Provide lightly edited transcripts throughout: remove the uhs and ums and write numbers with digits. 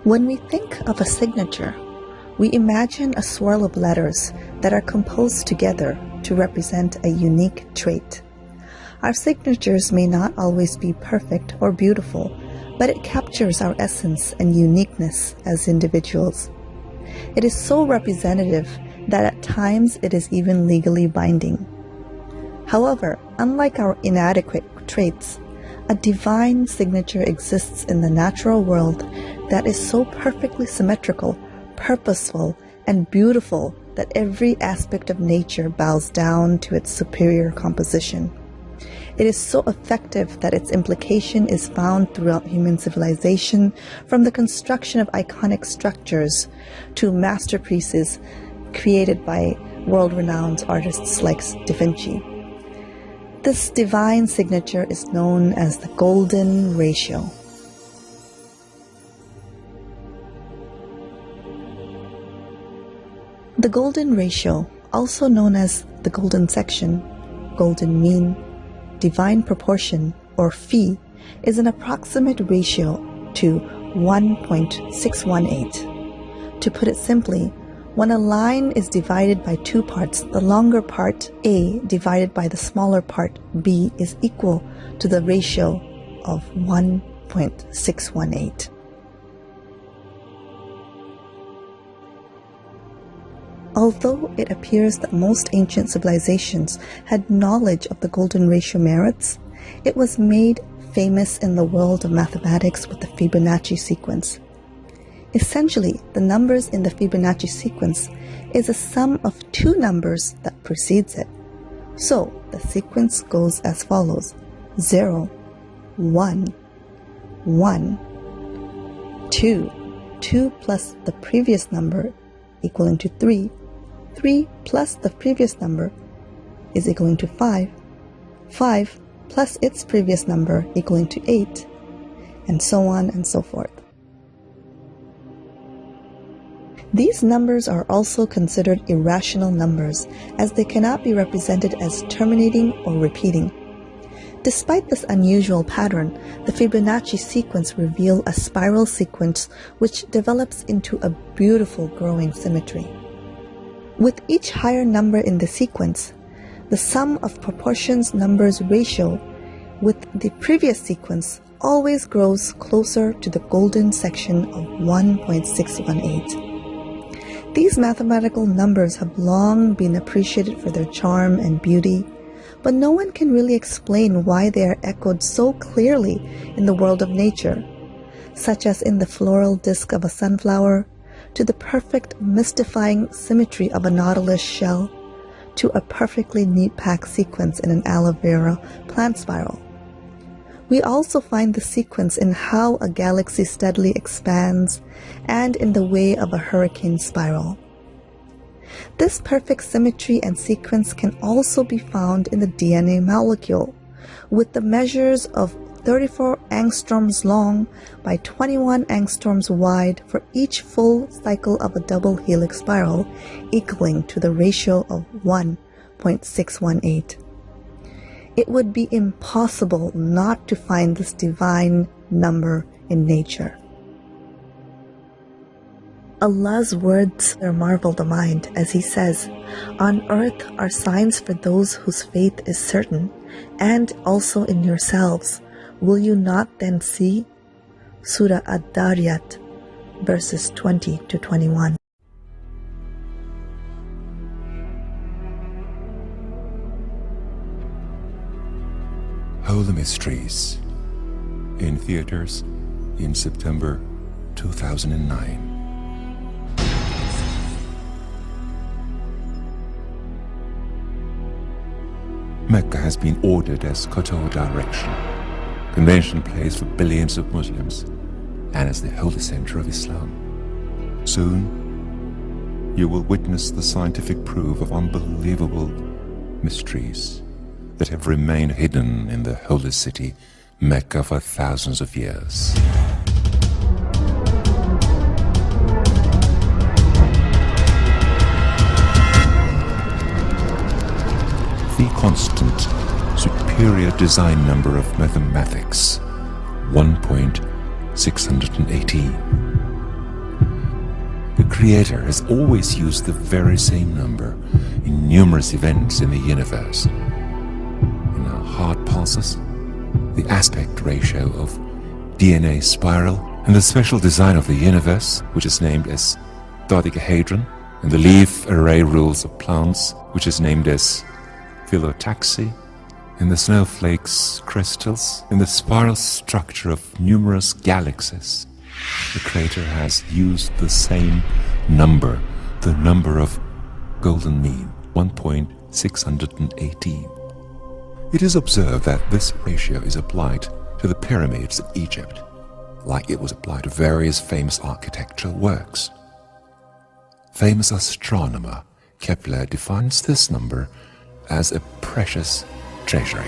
When we think of a signature, we imagine a swirl of letters that are composed together to represent a unique trait. Our signatures may not always be perfect or beautiful, but it captures our essence and uniqueness as individuals. It is so representative that at times it is even legally binding. However, unlike our inadequate traits, a divine signature exists in the natural world that is so perfectly symmetrical, purposeful, and beautiful that every aspect of nature bows down to its superior composition. It is so effective that its implication is found throughout human civilization, from the construction of iconic structures to masterpieces created by world-renowned artists like Da Vinci. This divine signature is known as the Golden Ratio. The Golden Ratio, also known as the Golden Section, Golden Mean, Divine Proportion, or Phi, is an approximate ratio to 1.618. To put it simply, when a line is divided by two parts, the longer part, A, divided by the smaller part, B, is equal to the ratio of 1.618. Although it appears that most ancient civilizations had knowledge of the Golden Ratio merits, it was made famous in the world of mathematics with the Fibonacci sequence. Essentially, the numbers in the Fibonacci sequence is a sum of two numbers that precedes it. So, the sequence goes as follows: 0, 1, 1, 2, 2 plus the previous number equaling to 3, 3 plus the previous number is equaling to 5, 5 plus its previous number equaling to 8, and so on and so forth. These numbers are also considered irrational numbers, as they cannot be represented as terminating or repeating. Despite this unusual pattern, the Fibonacci sequence reveals a spiral sequence which develops into a beautiful growing symmetry. With each higher number in the sequence, the sum of proportions numbers ratio with the previous sequence always grows closer to the golden section of 1.618. These mathematical numbers have long been appreciated for their charm and beauty, but no one can really explain why they are echoed so clearly in the world of nature, such as in the floral disc of a sunflower, to the perfect mystifying symmetry of a nautilus shell, to a perfectly neat packed sequence in an aloe vera plant spiral. We also find the sequence in how a galaxy steadily expands and in the way of a hurricane spiral. This perfect symmetry and sequence can also be found in the DNA molecule, with the measures of 34 angstroms long by 21 angstroms wide for each full cycle of a double helix spiral, equaling to the ratio of 1.618. It would be impossible not to find this divine number in nature. Allah's words marvel the mind, as He says, "On earth are signs for those whose faith is certain, and also in yourselves. Will you not then see?" Surah Ad-Dariyat, verses 20 to 21. Holy Mysteries, in theaters in September 2009. Mecca has been ordered as Qatar direction, convention place for billions of Muslims, and as the holy center of Islam. Soon, you will witness the scientific proof of unbelievable mysteries that have remained hidden in the holy city, Mecca, for thousands of years. The constant, superior design number of mathematics, 1.618, The Creator has always used the very same number in numerous events in the universe. In our heart pulses, the aspect ratio of DNA spiral, and the special design of the universe, which is named as dodecahedron, and the leaf array rules of plants, which is named as phyllotaxy, in the snowflakes crystals, in the spiral structure of numerous galaxies. The Creator has used the same number, the number of golden mean, 1.618. It is observed that this ratio is applied to the pyramids of Egypt, like it was applied to various famous architectural works. Famous astronomer Kepler defines this number as a precious treasury.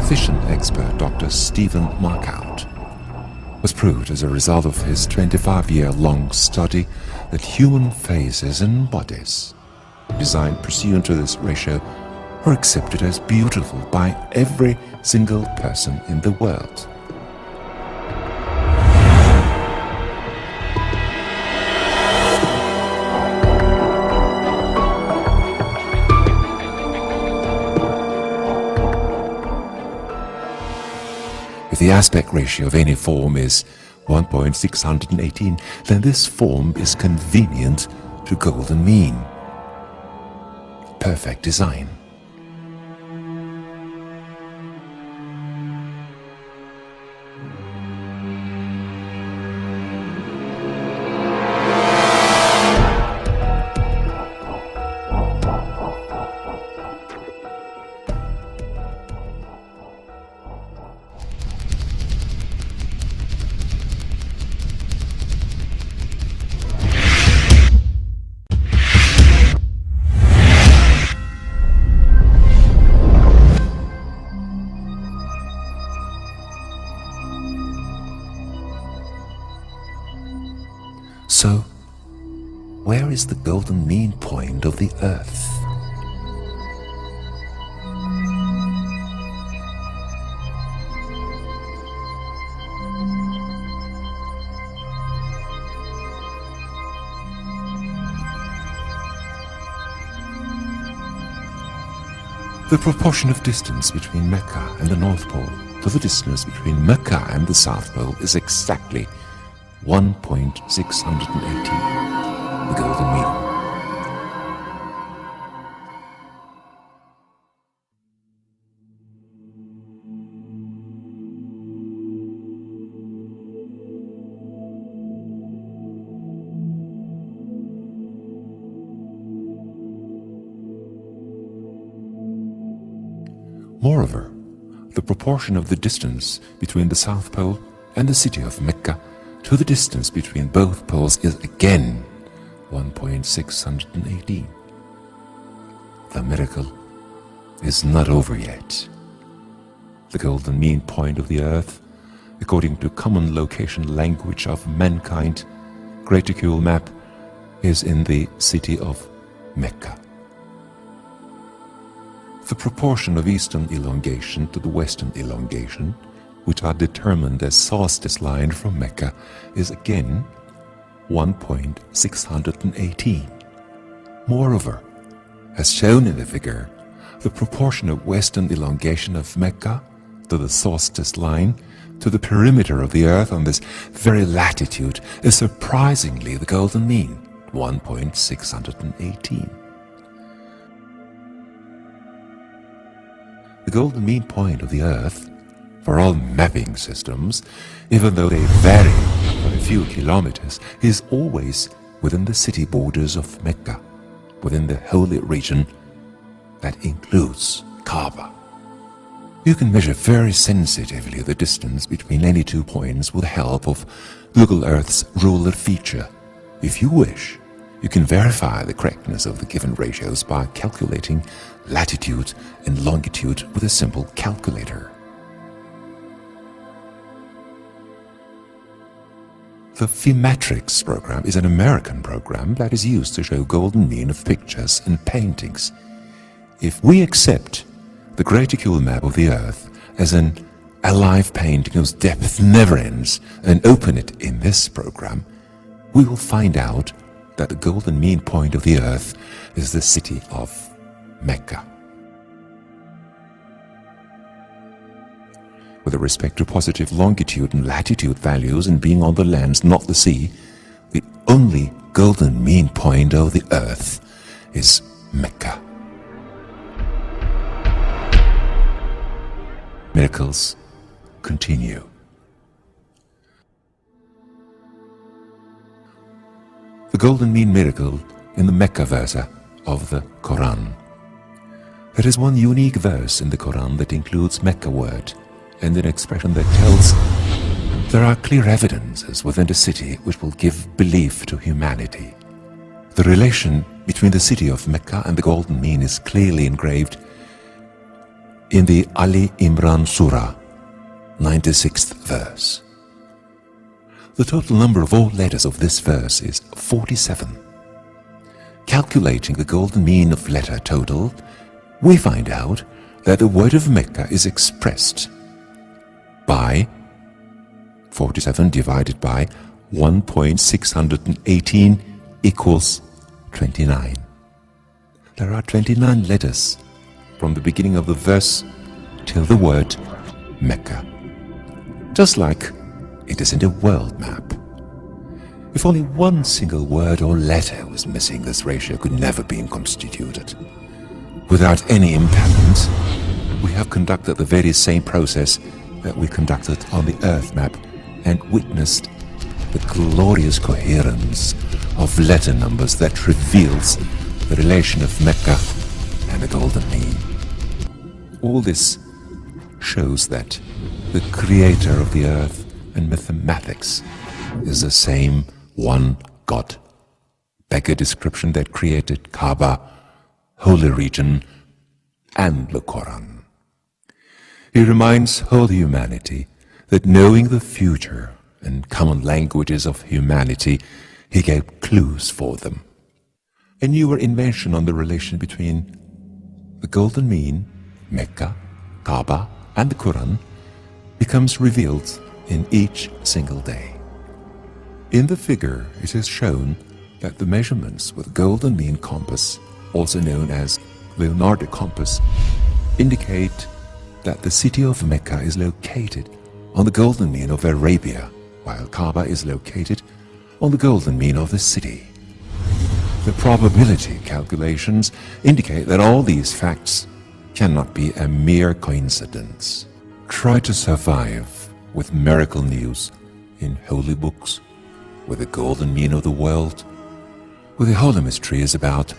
Vision expert Dr. Stephen Markout was proved as a result of his 25-year-long study that human faces and bodies designed pursuant to this ratio are accepted as beautiful by every single person in the world. If the aspect ratio of any form is 1.618, then this form is convenient to golden mean. Perfect design. So, where is the golden mean point of the Earth? The proportion of distance between Mecca and the North Pole to the distance between Mecca and the South Pole is exactly 1.618, the golden mean. Moreover, the proportion of the distance between the South Pole and the city of Mecca to the distance between both poles is again 1.618. The miracle is not over yet. The golden mean point of the Earth, according to common location language of mankind, graticule map, is in the city of Mecca. The proportion of eastern elongation to the western elongation, which are determined as solstice line from Mecca, is again 1.618. Moreover, as shown in the figure, the proportion of western elongation of Mecca to the solstice line to the perimeter of the Earth on this very latitude is surprisingly the golden mean, 1.618. The golden mean point of the Earth, for all mapping systems, even though they vary by a few kilometers, is always within the city borders of Mecca, within the holy region that includes KABA. You can measure very sensitively the distance between any 2 points with the help of Google Earth's ruler feature. If you wish, you can verify the correctness of the given ratios by calculating latitude and longitude with a simple calculator. The Phematrix program is an American program that is used to show golden mean of pictures and paintings. If we accept the graticule map of the Earth as an alive painting whose depth never ends and open it in this program, we will find out that the golden mean point of the Earth is the city of Mecca. With respect to positive longitude and latitude values and being on the lands, not the sea, the only golden mean point of the Earth is Mecca. Miracles continue. The golden mean miracle in the Mecca verse of the Quran. There is one unique verse in the Quran that includes Mecca word and an expression that tells there are clear evidences within the city which will give belief to humanity. The relation between the city of Mecca and the golden mean is clearly engraved in the Ali Imran Surah, 96th verse. The total number of all letters of this verse is 47. Calculating the golden mean of letter total, we find out that the word of Mecca is expressed by 47 divided by 1.618 equals 29. There are 29 letters from the beginning of the verse till the word Mecca. Just like it is in the world map. If only one single word or letter was missing, this ratio could never be constituted. Without any impairment, we have conducted the very same process that we conducted on the Earth map and witnessed the glorious coherence of letter numbers that reveals the relation of Mecca and the golden mean. All this shows that the creator of the earth and mathematics is the same one God. Beggar description that created KABA, holy region, and the Quran. He reminds whole humanity that knowing the future and common languages of humanity, he gave clues for them. A newer invention on the relation between the golden mean, Mecca, KABA, and the Quran becomes revealed in each single day. In the figure, it is shown that the measurements with golden mean compass, also known as Leonardo compass, indicate that the city of Mecca is located on the golden mean of Arabia, while KABA is located on the golden mean of the city. The probability calculations indicate that all these facts cannot be a mere coincidence. Try to survive with miracle news in holy books, with the golden mean of the world, with the holy mysteries about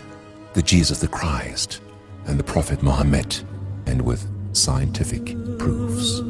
the Jesus the Christ and the Prophet Muhammad, and with scientific proofs.